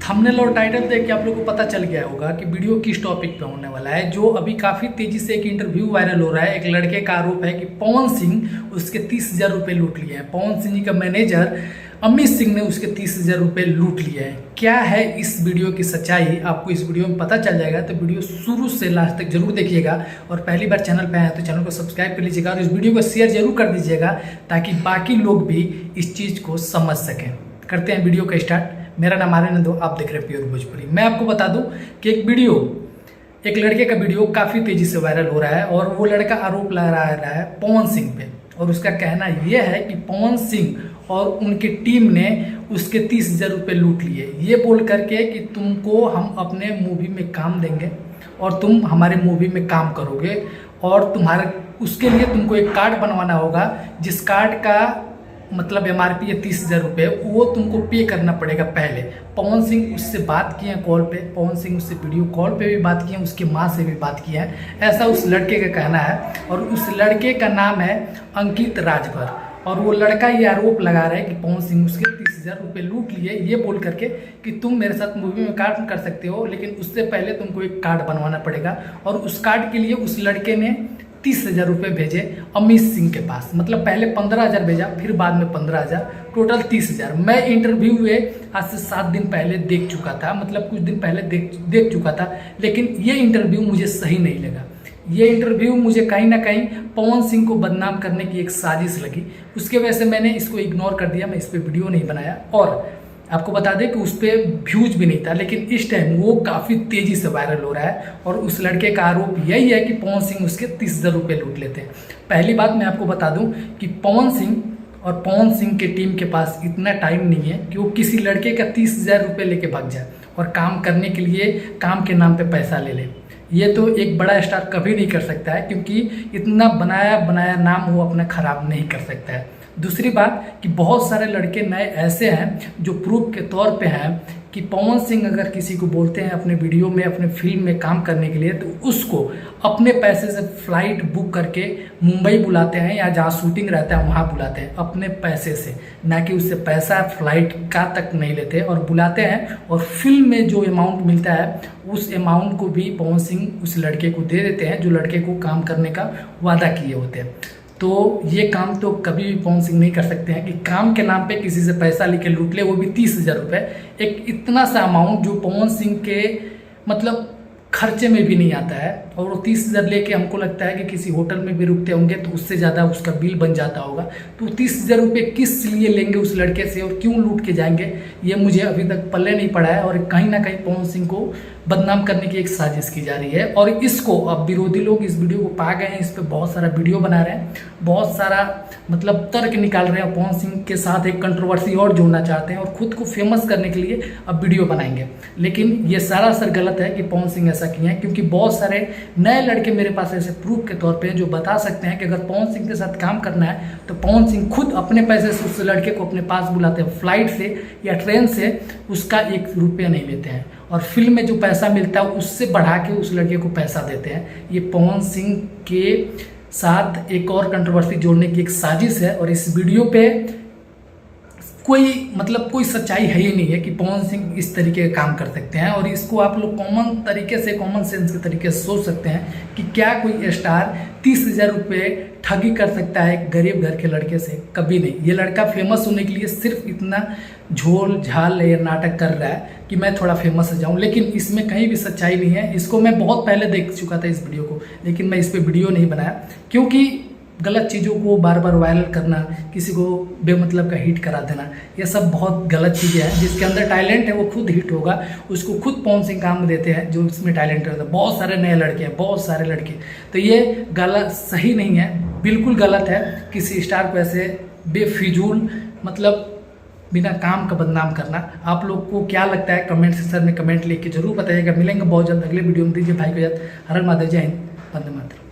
Thumbnail और title देख के आप लोगों को पता चल गया होगा कि वीडियो किस टॉपिक पे होने वाला है। जो अभी काफ़ी तेजी से एक इंटरव्यू वायरल हो रहा है। एक लड़के का आरोप है कि पवन सिंह उसके 30,000 रुपये लूट लिए हैं। पवन सिंह जी का मैनेजर अमित सिंह ने उसके 30,000 रुपये लूट लिए हैं। क्या है इस वीडियो की सच्चाई, आपको इस वीडियो में पता चल जाएगा। तो वीडियो शुरू से लास्ट तक जरूर देखिएगा और पहली बार चैनल पे आए तो चैनल को सब्सक्राइब कर लीजिएगा और इस वीडियो को शेयर जरूर कर दीजिएगा ताकि बाकी लोग भी इस चीज़ को समझ सकें। करते हैं वीडियो का स्टार्ट। मेरा नाम आर्यन, आप देख रहे हैं प्योर भोजपुरी। मैं आपको बता दूं कि एक लड़के का वीडियो काफ़ी तेज़ी से वायरल हो रहा है और वो लड़का आरोप लगा रहा है पवन सिंह पे। और उसका कहना यह है कि पवन सिंह और उनकी टीम ने उसके 30,000 रुपये लूट लिए, ये बोल करके कि तुमको हम अपने मूवी में काम देंगे और तुम हमारे मूवी में काम करोगे और तुम्हारे उसके लिए तुमको एक कार्ड बनवाना होगा, जिस कार्ड का मतलब MRP है 30,000 रुपये, वो तुमको पे करना पड़ेगा पहले। पवन सिंह उससे बात किए हैं कॉल पे, पवन सिंह उससे वीडियो कॉल पे भी बात किए हैं, उसकी माँ से भी बात किए हैं, ऐसा उस लड़के का कहना है। और उस लड़के का नाम है अंकित राजभर और वो लड़का ये आरोप लगा रहा है कि पवन सिंह उसके 30,000 रुपये लूट लिए, ये बोल करके कि तुम मेरे साथ मूवी में काम कर सकते हो लेकिन उससे पहले तुमको एक कार्ड बनवाना पड़ेगा। और उस कार्ड के लिए उस लड़के ने 30,000 रुपये भेजे अमित सिंह के पास। मतलब पहले 15,000 भेजा, फिर बाद में 15,000, टोटल 30,000। मैं इंटरव्यू में आज से 7 दिन पहले देख चुका था, मतलब कुछ दिन पहले देख चुका था, लेकिन ये इंटरव्यू मुझे सही नहीं लगा। ये इंटरव्यू मुझे कहीं ना कहीं पवन सिंह को बदनाम करने की एक साजिश लगी। उसके वजह से मैंने इसको इग्नोर कर दिया, मैं इस पर वीडियो नहीं बनाया। और आपको बता दें कि उस पर व्यूज भी नहीं था, लेकिन इस टाइम वो काफ़ी तेज़ी से वायरल हो रहा है। और उस लड़के का आरोप यही है कि पवन सिंह उसके 30,000 रुपये लूट लेते हैं। पहली बात मैं आपको बता दूं कि पवन सिंह और पवन सिंह के टीम के पास इतना टाइम नहीं है कि वो किसी लड़के का 30,000 रुपये लेके भाग जाए और काम करने के लिए काम के नाम पे पैसा ले ले। ये तो एक बड़ा स्टार कभी नहीं कर सकता है, क्योंकि इतना बनाया बनाया नाम वो अपना खराब नहीं कर सकता है। दूसरी बात कि बहुत सारे लड़के नए ऐसे हैं जो प्रूफ के तौर पे हैं कि पवन सिंह अगर किसी को बोलते हैं अपने वीडियो में, अपने फिल्म में काम करने के लिए, तो उसको अपने पैसे से फ्लाइट बुक करके मुंबई बुलाते हैं या जहाँ शूटिंग रहता है वहाँ बुलाते हैं अपने पैसे से, ना कि उससे पैसा फ्लाइट का तक नहीं लेते और बुलाते हैं। और फिल्म में जो अमाउंट मिलता है उस अमाउंट को भी पवन सिंह उस लड़के को दे देते हैं जो लड़के को काम करने का वादा किए होते हैं। तो ये काम तो कभी भी पवन सिंह नहीं कर सकते हैं कि काम के नाम पे किसी से पैसा लेके लूट ले, वो भी 30,000 रुपये। एक इतना सा अमाउंट जो पवन सिंह के मतलब खर्चे में भी नहीं आता है। और वो 30,000 लेके हमको लगता है कि किसी होटल में भी रुकते होंगे तो उससे ज़्यादा उसका बिल बन जाता होगा। तो 30,000 रुपये किस लिए लेंगे उस लड़के से और क्यों लूट के जाएंगे, ये मुझे अभी तक पल्ले नहीं पड़ा है। और कहीं ना कहीं पवन सिंह को बदनाम करने की एक साजिश की जा रही है। और इसको अब विरोधी लोग इस वीडियो को पा गए हैं, इस पर बहुत सारा वीडियो बना रहे हैं, बहुत सारा मतलब तर्क निकाल रहे हैं। पवन सिंह के साथ एक कंट्रोवर्सी और जोड़ना चाहते हैं और खुद को फेमस करने के लिए अब वीडियो बनाएंगे। लेकिन ये सरासर गलत है कि पवन सिंह ऐसा किए हैं, क्योंकि बहुत सारे नए लड़के मेरे पास ऐसे प्रूफ के तौर पे जो बता सकते हैं कि अगर पवन सिंह के साथ काम करना है तो पवन सिंह खुद अपने पैसे से उस लड़के को अपने पास बुलाते हैं, फ्लाइट से या ट्रेन से, उसका 1 रुपया नहीं लेते हैं। और फिल्म में जो पैसा मिलता है उससे बढ़ा के उस लड़के को पैसा देते हैं। ये पवन सिंह के साथ एक और कंट्रोवर्सी जोड़ने की एक साजिश है। और इस वीडियो पे कोई सच्चाई है ही नहीं है कि पवन सिंह इस तरीके का काम कर सकते हैं। और इसको आप लोग कॉमन सेंस के तरीके से सोच सकते हैं कि क्या कोई स्टार 30,000 रुपये ठगी कर सकता है गरीब घर के लड़के से? कभी नहीं। ये लड़का फेमस होने के लिए सिर्फ इतना झोल झाल या नाटक कर रहा है कि मैं थोड़ा फेमस हो जाऊं, लेकिन इसमें कहीं भी सच्चाई नहीं है। इसको मैं बहुत पहले देख चुका था इस वीडियो को, लेकिन मैं इस पर वीडियो नहीं बनाया क्योंकि गलत चीज़ों को बार बार वायरल करना, किसी को बेमतलब का हिट करा देना, ये सब बहुत गलत चीज़ें हैं। जिसके अंदर टैलेंट है वो खुद हिट होगा, उसको खुद पवन सिंह काम देते हैं जो इसमें टैलेंट रहता है। बहुत सारे नए लड़के हैं, बहुत सारे लड़के, तो ये गलत सही नहीं है, बिल्कुल गलत है किसी स्टार को ऐसे बेफिजूल मतलब बिना काम का बदनाम करना। आप लोग को क्या लगता है कमेंट सेक्शन में कमेंट लेके जरूर बताइएगा। मिलेंगे बहुत जल्द अगले वीडियो में। दीजिए भाई को याद। हर हर महादेव, जय हिंद, वंदे मातरम।